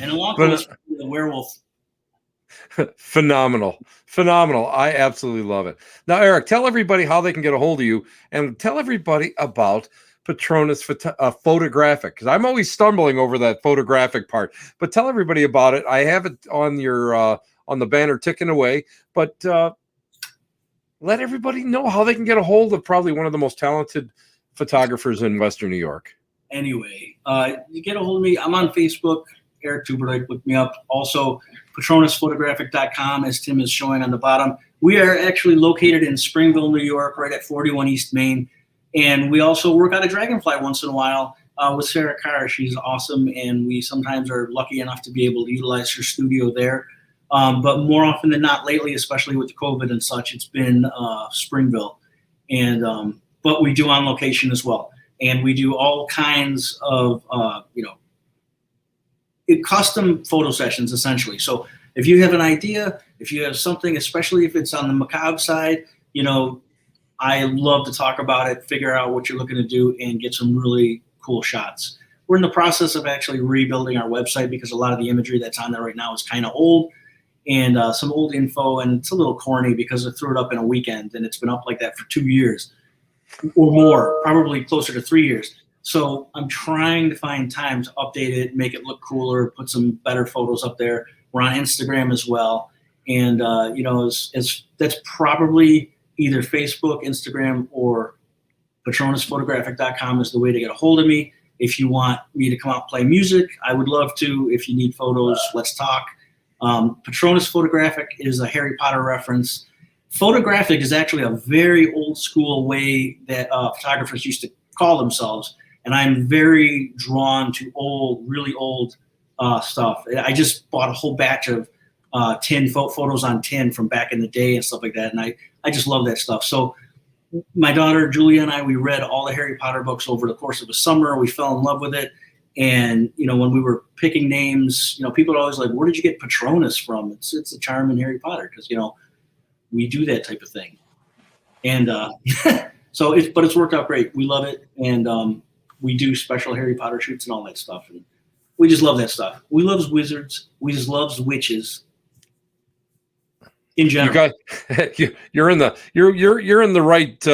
And along with the werewolf. Phenomenal. I absolutely love it. Now, Eric, tell everybody how they can get a hold of you, and tell everybody about Patronus Photographic, because I'm always stumbling over that photographic part. But tell everybody about it. I have it on your on the banner ticking away, but let everybody know how they can get a hold of probably one of the most talented photographers in Western New York. Anyway, you get a hold of me. I'm on Facebook, Eric Tuberdyke. Look me up. Also, PatronusPhotographic.com, as Tim is showing on the bottom. We are actually located in Springville, New York, right at 41 East Main. And we also work out of Dragonfly once in a while with Sarah Carr. She's awesome, and we sometimes are lucky enough to be able to utilize her studio there. But more often than not lately, especially with COVID and such, it's been Springville. And but we do on location as well. And we do all kinds of, custom photo sessions, essentially. So if you have an idea, if you have something, especially if it's on the macabre side, I love to talk about it, figure out what you're looking to do, and get some really cool shots. We're in the process of actually rebuilding our website because a lot of the imagery that's on there right now is kind of old and some old info, and it's a little corny because I threw it up in a weekend, and it's been up like that for 2 years or more, probably closer to 3 years. So I'm trying to find time to update it, make it look cooler, put some better photos up there. We're on Instagram as well. And, that's probably either Facebook, Instagram, or PatronusPhotographic.com is the way to get a hold of me. If you want me to come out and play music, I would love to. If you need photos, let's talk. Patronus Photographic is a Harry Potter reference. Photographic is actually a very old school way that photographers used to call themselves. And I'm very drawn to really old stuff. I just bought a whole batch of tin photos on tin from back in the day and stuff like that. And I just love that stuff. So my daughter, Julia, and I, we read all the Harry Potter books over the course of a summer. We fell in love with it. And, when we were picking names, people are always like, where did you get Patronus from? It's a charm in Harry Potter because, we do that type of thing. And so it's worked out great. We love it. And we do special Harry Potter shoots and all that stuff. And we just love that stuff. We love wizards. We just love witches. In general, you're in the right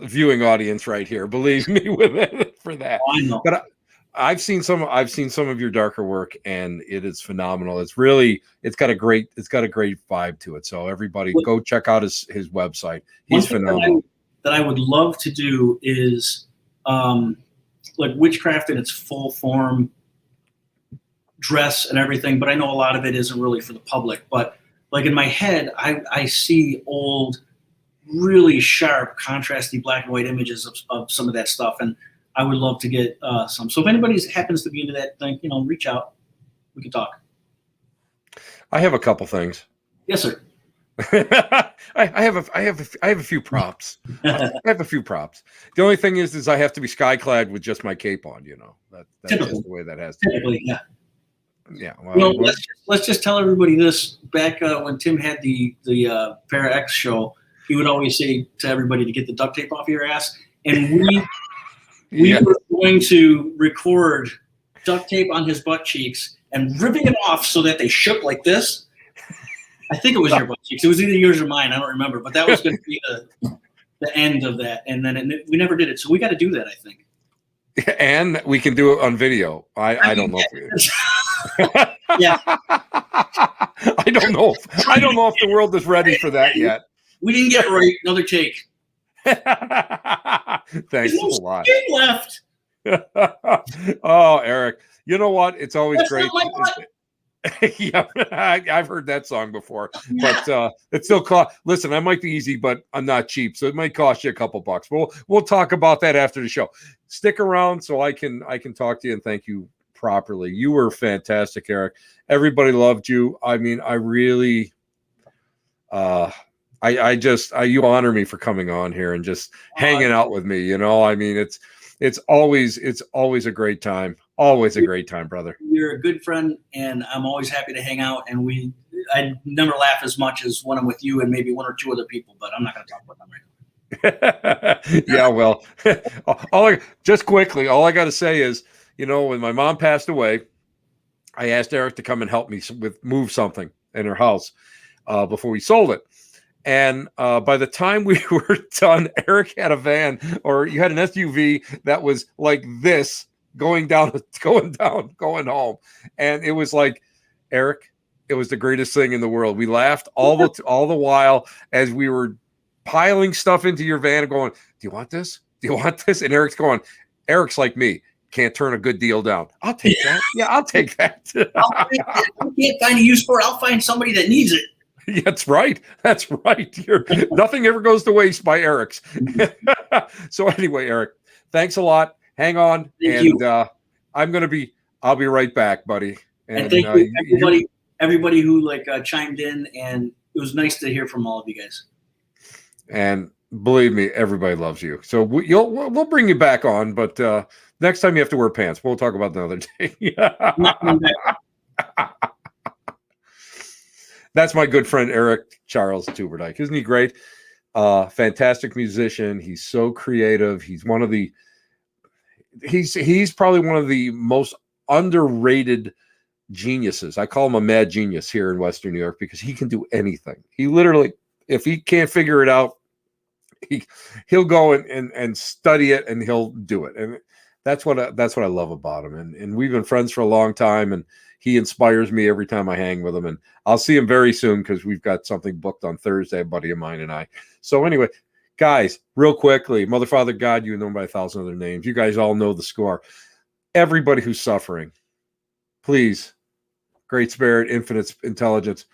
viewing audience right here. Believe me with it for that. Oh, I know. But I've seen some of your darker work, and it is phenomenal. It's got a great vibe to it. So everybody go check out his website. He's phenomenal. That I would love to do is like witchcraft in its full form, dress and everything. But I know a lot of it isn't really for the public. But like in my head, I see old, really sharp, contrasty black and white images of some of that stuff, and I would love to get some. So if anybody happens to be into that thing, reach out. We can talk. I have a couple things. Yes, sir. I have a few props. I have a few props. The only thing is I have to be skyclad with just my cape on. That's just the way that has to be. Yeah. Yeah. Well, let's just tell everybody this. Back when Tim had the Para X show, he would always say to everybody to get the duct tape off your ass, and we were going to record duct tape on his butt cheeks and ripping it off so that they shook like this. I think it was your butt cheeks. It was either yours or mine. I don't remember, but that was going to be the end of that. And then we never did it. So we got to do that, I think. And we can do it on video. I don't know. Yeah. I don't know if the world is ready for that yet. We didn't get it right. Another take. Thanks a lot. Left. Oh, Eric, you know what? It's always That's great. Not my butt. Yeah, I've heard that song before, but it still cost. Listen, I might be easy, but I'm not cheap, so it might cost you a couple bucks. We'll talk about that after the show. Stick around so I can talk to you and thank you properly. You were fantastic, Eric. Everybody loved you. I mean, I really, you honor me for coming on here and just hanging out with me. I mean, it's always a great time. Always a great time, brother. You're a good friend, and I'm always happy to hang out. And I never laugh as much as when I'm with you and maybe one or two other people, but I'm not going to talk about them right now. Yeah, well, just quickly, all I got to say is, when my mom passed away, I asked Eric to come and help me with move something in her house before we sold it. And by the time we were done, Eric had a van, or you had an SUV that was like this, going home. And it was like, Eric, it was the greatest thing in the world. We laughed all the while as we were piling stuff into your van and going, do you want this? Do you want this? And Eric's like me, can't turn a good deal down. I'll take that. Yeah, I'll take that. I can't find a use for it. I'll find somebody that needs it. That's right. Nothing ever goes to waste by Eric's. So anyway, Eric, thanks a lot. Hang on. Thank you. I'll be right back, buddy. And thank you, everybody who chimed in, and it was nice to hear from all of you guys. And believe me, everybody loves you. So we'll bring you back on, but next time you have to wear pants. We'll talk about another day. That's my good friend Eric Charles Tuberdyke. Isn't he great? Fantastic musician. He's so creative. He's probably one of the most underrated geniuses. I call him a mad genius here in Western New York because he can do anything. He literally, if he can't figure it out, he'll go and study it, and he'll do it. And that's what I love about him. And we've been friends for a long time, and he inspires me every time I hang with him. And I'll see him very soon because we've got something booked on Thursday, a buddy of mine and I. So anyway, guys, real quickly, Mother, Father, God, you know by 1,000 other names. You guys all know the score. Everybody who's suffering, please, Great Spirit, infinite intelligence,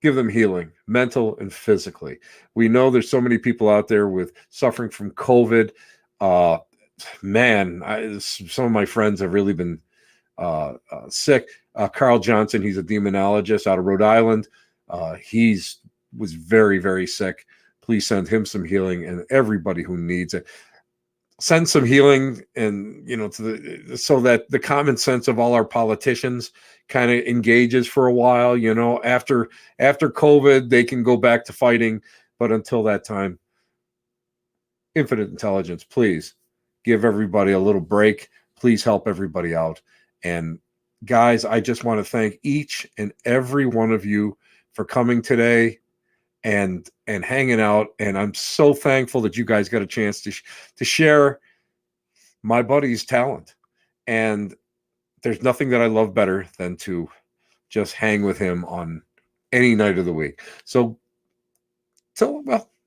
give them healing, mental and physically. We know there's so many people out there with suffering from COVID. Some of my friends have really been sick. Carl Johnson, he's a demonologist out of Rhode Island. He was very, very sick. Please send him some healing, and everybody who needs it. Send some healing, and so that the common sense of all our politicians kind of engages for a while. After COVID, they can go back to fighting, but until that time, infinite intelligence, please give everybody a little break. Please help everybody out. And guys, I just want to thank each and every one of you for coming today and hanging out. And I'm so thankful that you guys got a chance to share my buddy's talent. And there's nothing that I love better than to just hang with him on any night of the week. So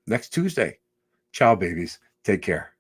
next Tuesday. Ciao, babies. Take care.